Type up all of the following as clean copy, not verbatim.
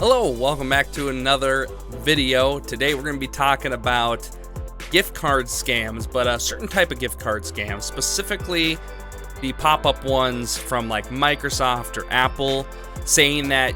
Hello, welcome back to another video. Today we're going to be talking about gift card scams, but a certain type of gift card scams, specifically the pop-up ones from like Microsoft or Apple saying that,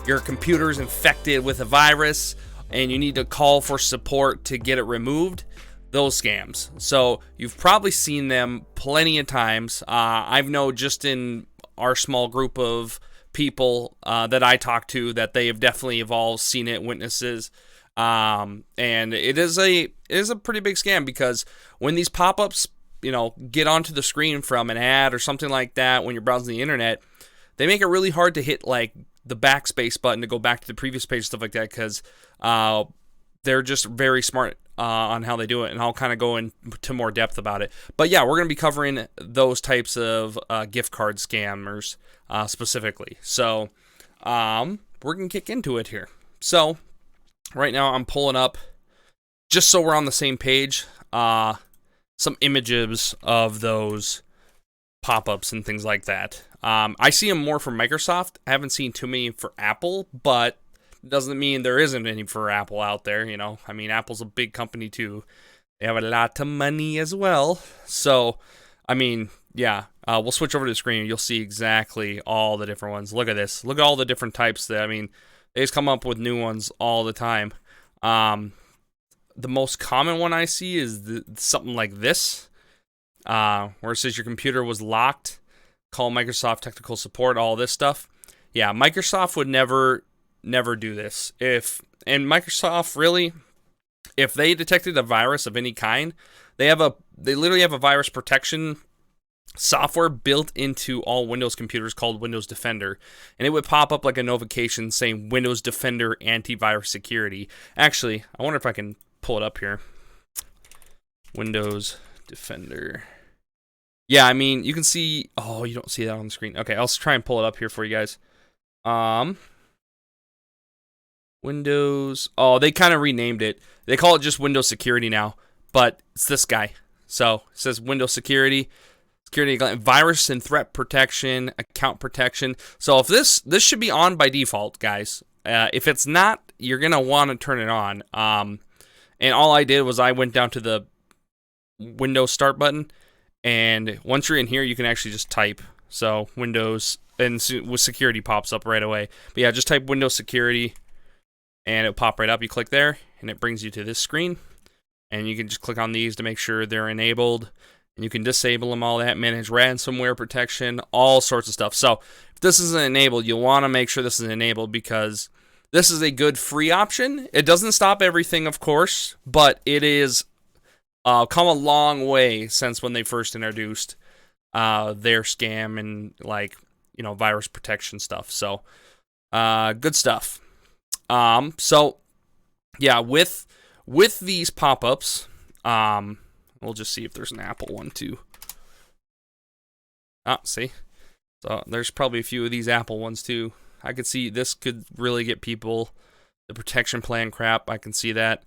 your computer's infected with a virus and you need to call for support to get it removed. Those scams. So you've probably seen them plenty of times. I've known just in our small group of people that I talk to that they have definitely have all seen it, witnesses, and it is a pretty big scam because when these pop-ups get onto the screen from an ad or something like that when you're browsing the internet, they make it really hard to hit like the backspace button to go back to the previous page, stuff like that, because they're just very smart on how they do it, and I'll kind of go into more depth about it. But yeah, we're going to be covering those types of gift card scammers specifically. So we're going to kick into it here. So right now I'm pulling up, just so we're on the same page, some images of those pop-ups and things like that. I see them more for Microsoft. I haven't seen too many for Apple, but doesn't mean there isn't any for Apple out there, I mean, Apple's a big company too. They have a lot of money as well. So, I mean, yeah, we'll switch over to the screen. You'll see exactly all the different ones. Look at this. Look at all the different types they just come up with new ones all the time. The most common one I see is something like this, where it says your computer was locked, call Microsoft technical support, all this stuff. Yeah, Microsoft would never do this. And Microsoft, really, if they detected a virus of any kind, they literally have a virus protection software built into all Windows computers called Windows Defender, and it would pop up like a notification saying Windows Defender antivirus security. Actually, I wonder if I can pull it up here. Windows Defender. Yeah, I mean, you can see, oh, you don't see that on the screen. Okay, I'll try and pull it up here for you guys. Windows, oh, they kind of renamed it. They call it just Windows Security now, but it's this guy. So it says Windows Security, virus and threat protection, account protection. So if this should be on by default, guys. If it's not, you're gonna want to turn it on. And all I did was I went down to the Windows Start button, and once you're in here, you can actually just type. So Windows, and with security pops up right away. But yeah, just type Windows Security, and it'll pop right up. You click there, and it brings you to this screen. And you can just click on these to make sure they're enabled. And you can disable them, all that, manage ransomware protection, all sorts of stuff. So if this isn't enabled, you'll want to make sure this is enabled because this is a good free option. It doesn't stop everything, of course, but it is come a long way since when they first introduced their scam and virus protection stuff. So good stuff. So yeah, with these pop-ups, we'll just see if there's an Apple one too. See? So there's probably a few of these Apple ones too. I could see this could really get people the protection plan crap. I can see that.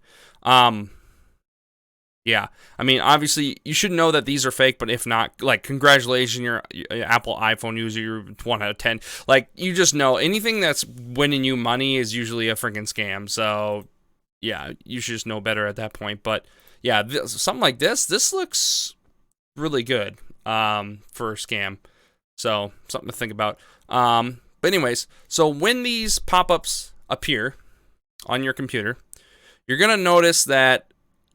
Yeah, I mean, obviously, you should know that these are fake, but if not, congratulations, you're Apple iPhone user, you're 1 out of 10. You just know anything that's winning you money is usually a freaking scam. So, yeah, you should just know better at that point. But, yeah, something like this looks really good for a scam. So, something to think about. But anyways, so when these pop-ups appear on your computer, you're going to notice that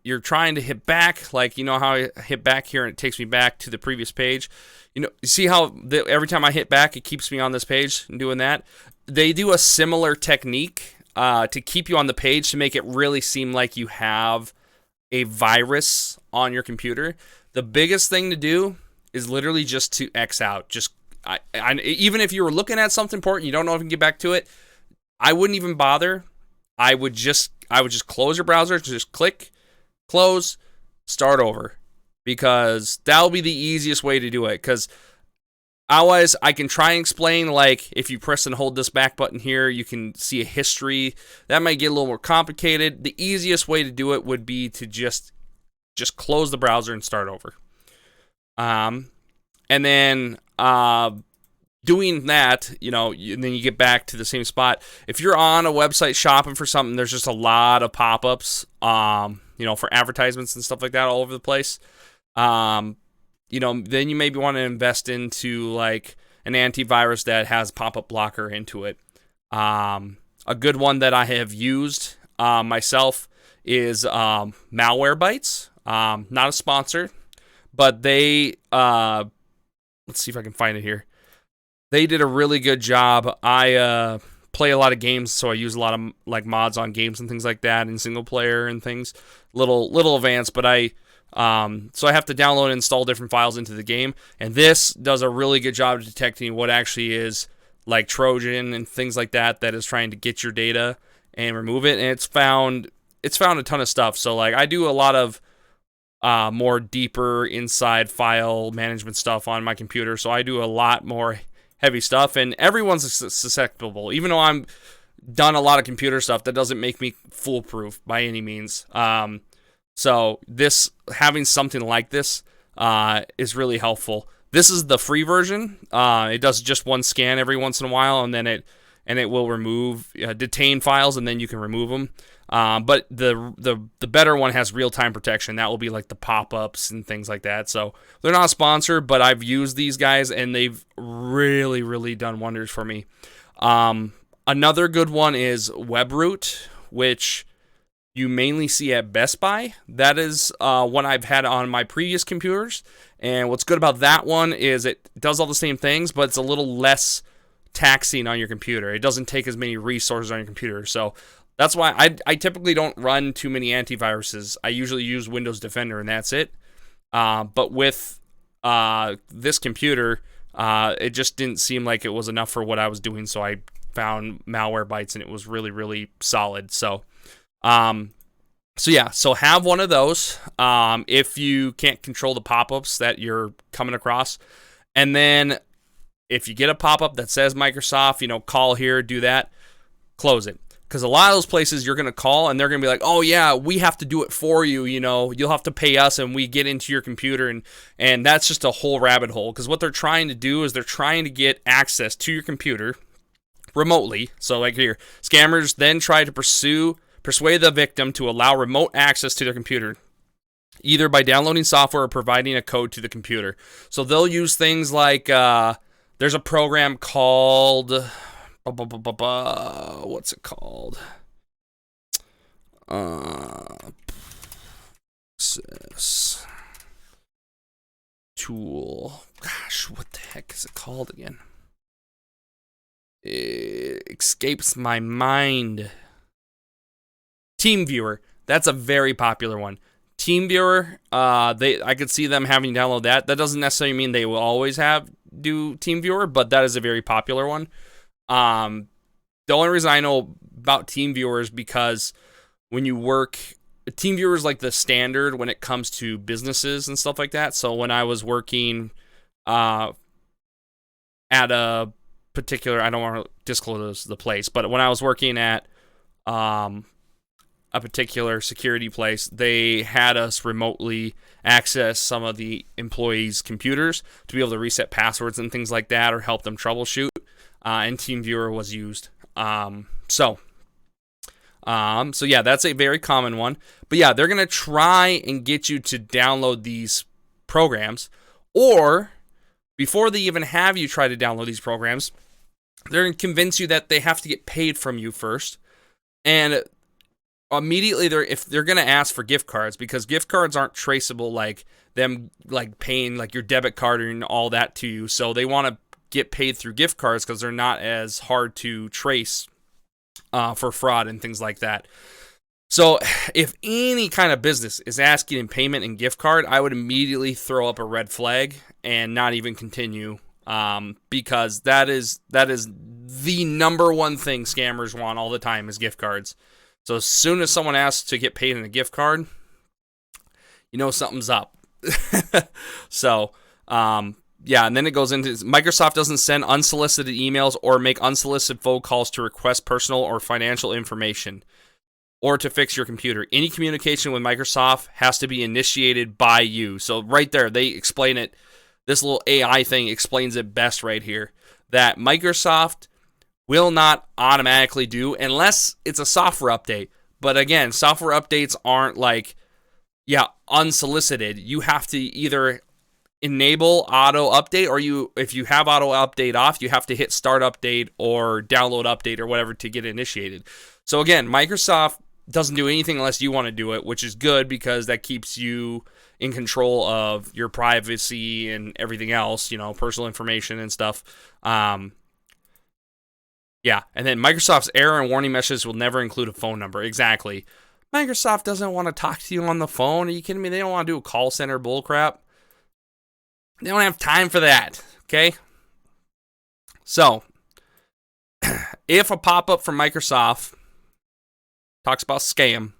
you're trying to hit back, how I hit back here and it takes me back to the previous page. You see how every time I hit back, it keeps me on this page and doing that? They do a similar technique to keep you on the page to make it really seem like you have a virus on your computer. The biggest thing to do is literally just to X out. Even if you were looking at something important, you don't know if you can get back to it, I wouldn't even bother. I would just close your browser, just click, close, start over, because that'll be the easiest way to do it. Because otherwise, I can try and explain, if you press and hold this back button here, you can see a history. That might get a little more complicated. The easiest way to do it would be to just close the browser and start over. And then doing that, and then you get back to the same spot. If you're on a website shopping for something, there's just a lot of pop-ups, for advertisements and stuff like that all over the place. Then you maybe want to invest into like an antivirus that has pop-up blocker into it. A good one that I have used myself is Malwarebytes. Not a sponsor, but they, let's see if I can find it here. They did a really good job. I play a lot of games, so I use a lot of like mods on games and things like that, and single player and things. Little advanced, but so I have to download and install different files into the game, and this does a really good job of detecting what actually is like Trojan and things like that is trying to get your data and remove it. And it's found a ton of stuff. So like I do a lot of more deeper inside file management stuff on my computer, so I do a lot more heavy stuff, and everyone's susceptible. Even though I'm done a lot of computer stuff, that doesn't make me foolproof by any means. So having something like this is really helpful. This is the free version. It does just one scan every once in a while, and then it will remove detain files, and then you can remove them. But the better one has real-time protection. That will be like the pop-ups and things like that. So they're not sponsored, but I've used these guys, and they've really, really done wonders for me. Another good one is WebRoot, which you mainly see at Best Buy. That is one I've had on my previous computers. And what's good about that one is it does all the same things, but it's a little less taxing on your computer. It doesn't take as many resources on your computer. So that's why I typically don't run too many antiviruses. I usually use Windows Defender, and that's it. But with this computer, it just didn't seem like it was enough for what I was doing. So I found Malwarebytes, and it was really, really solid. So have one of those if you can't control the pop-ups that you're coming across. And then if you get a pop-up that says Microsoft, call here, do that, close it. Because a lot of those places you're going to call, and they're going to be like, oh, yeah, we have to do it for you, you'll have to pay us, and we get into your computer, and that's just a whole rabbit hole. Because what they're trying to do is they're trying to get access to your computer remotely. So like here, scammers then try to persuade the victim to allow remote access to their computer, either by downloading software or providing a code to the computer. So they'll use things like, there's a program called, what's it called? Tool. Gosh, what the heck is it called again? It escapes my mind. TeamViewer. That's a very popular one. TeamViewer, I could see them having to download that. That doesn't necessarily mean they will always do TeamViewer, but that is a very popular one. The only reason I know about TeamViewer is because when you work, TeamViewer is like the standard when it comes to businesses and stuff like that. So when I was working at a particular, I don't want to disclose the place, but when I was working at a particular security place, they had us remotely access some of the employees' computers to be able to reset passwords and things like that, or help them troubleshoot. And TeamViewer was used. So yeah, that's a very common one. But yeah, they're gonna try and get you to download these programs, or before they even have you try to download these programs, they're gonna convince you that they have to get paid from you first, and immediately if they're going to ask for gift cards, because gift cards aren't traceable like them like paying like your debit card and all that to you. So they want to get paid through gift cards because they're not as hard to trace for fraud and things like that. So if any kind of business is asking in payment and gift card, I would immediately throw up a red flag and not even continue, because that is the number one thing scammers want all the time is gift cards. So as soon as someone asks to get paid in a gift card, something's up. So, yeah, and then it goes into Microsoft doesn't send unsolicited emails or make unsolicited phone calls to request personal or financial information or to fix your computer. Any communication with Microsoft has to be initiated by you. So right there, they explain it. This little AI thing explains it best right here. that Microsoft will not automatically do unless it's a software update. But again, software updates aren't like, unsolicited. You have to either enable auto update, or if you have auto update off, you have to hit start update or download update or whatever to get initiated. So again, Microsoft doesn't do anything unless you want to do it, which is good because that keeps you in control of your privacy and everything else, personal information and stuff. And then Microsoft's error and warning messages will never include a phone number. Exactly. Microsoft doesn't want to talk to you on the phone. Are you kidding me? They don't want to do a call center bullcrap. They don't have time for that, okay? So, if a pop-up from Microsoft talks about scam,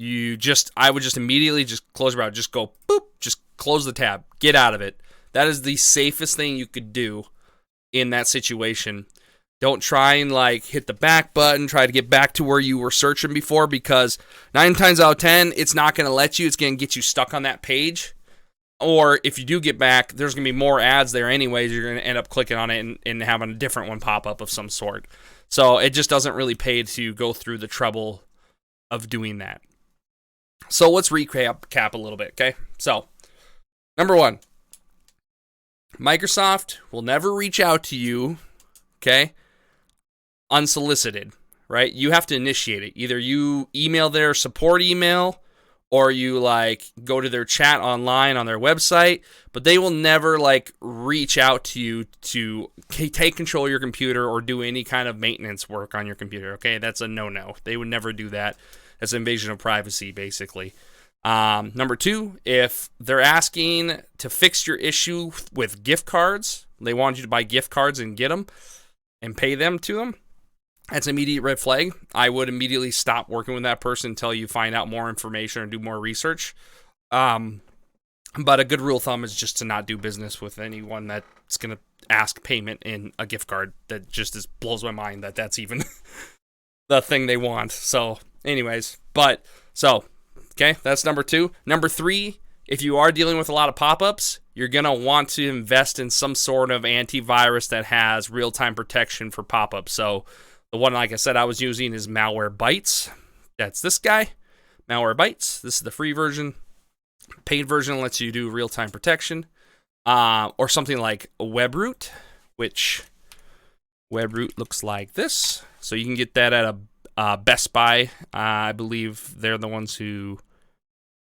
I would just immediately just close your browser. Just go, boop, just close the tab. Get out of it. That is the safest thing you could do in that situation. Don't try and hit the back button, try to get back to where you were searching before, because 9 times out of 10, it's not going to let you. It's going to get you stuck on that page. Or if you do get back, there's going to be more ads there anyways. You're going to end up clicking on it and having a different one pop up of some sort. So it just doesn't really pay to go through the trouble of doing that. So let's recap a little bit, okay? So, number 1, Microsoft will never reach out to you, okay, unsolicited, right? You have to initiate it. Either you email their support email, or you go to their chat online on their website, but they will never reach out to you to take control of your computer or do any kind of maintenance work on your computer. Okay, that's a no-no. They would never do that. That's an invasion of privacy, basically. Number 2, if they're asking to fix your issue with gift cards, they want you to buy gift cards and get them and pay them to them, that's an immediate red flag. I would immediately stop working with that person until you find out more information or do more research. But a good rule of thumb is just to not do business with anyone that's going to ask payment in a gift card. That just blows my mind that that's even the thing they want. So anyways, okay, that's number 2. Number 3, if you are dealing with a lot of pop-ups, you're going to want to invest in some sort of antivirus that has real-time protection for pop-ups. So the one, like I said, I was using is Malwarebytes. That's this guy, Malwarebytes. This is the free version. Paid version lets you do real-time protection. Or something like Webroot, which Webroot looks like this. So you can get that at a Best Buy. I believe they're the ones who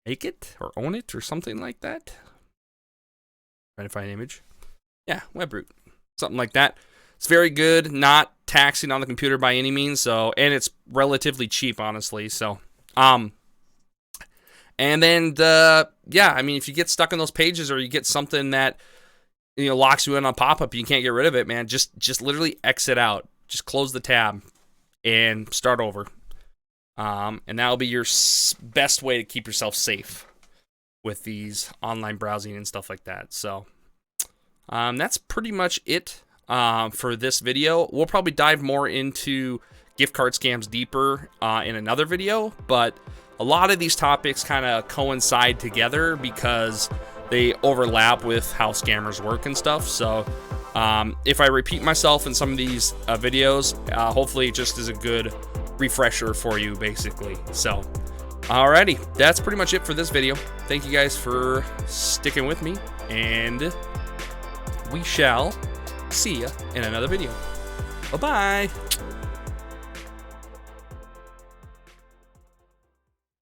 make it or own it or something like that. Trying to find an image. Yeah, Webroot. Something like that. It's very good, not taxing on the computer by any means, and it's relatively cheap, honestly. So, and then if you get stuck in those pages or you get something that locks you in on pop-up, you can't get rid of it, man. Just literally exit out. Just close the tab and start over. And that'll be your best way to keep yourself safe with these online browsing and stuff like that. So, that's pretty much it. For this video. We'll probably dive more into gift card scams deeper in another video, but a lot of these topics kind of coincide together because they overlap with how scammers work and stuff. So if I repeat myself in some of these videos, hopefully it just is a good refresher for you, basically. So alrighty, that's pretty much it for this video. Thank you guys for sticking with me, and we shall see ya in another video. Bye-bye.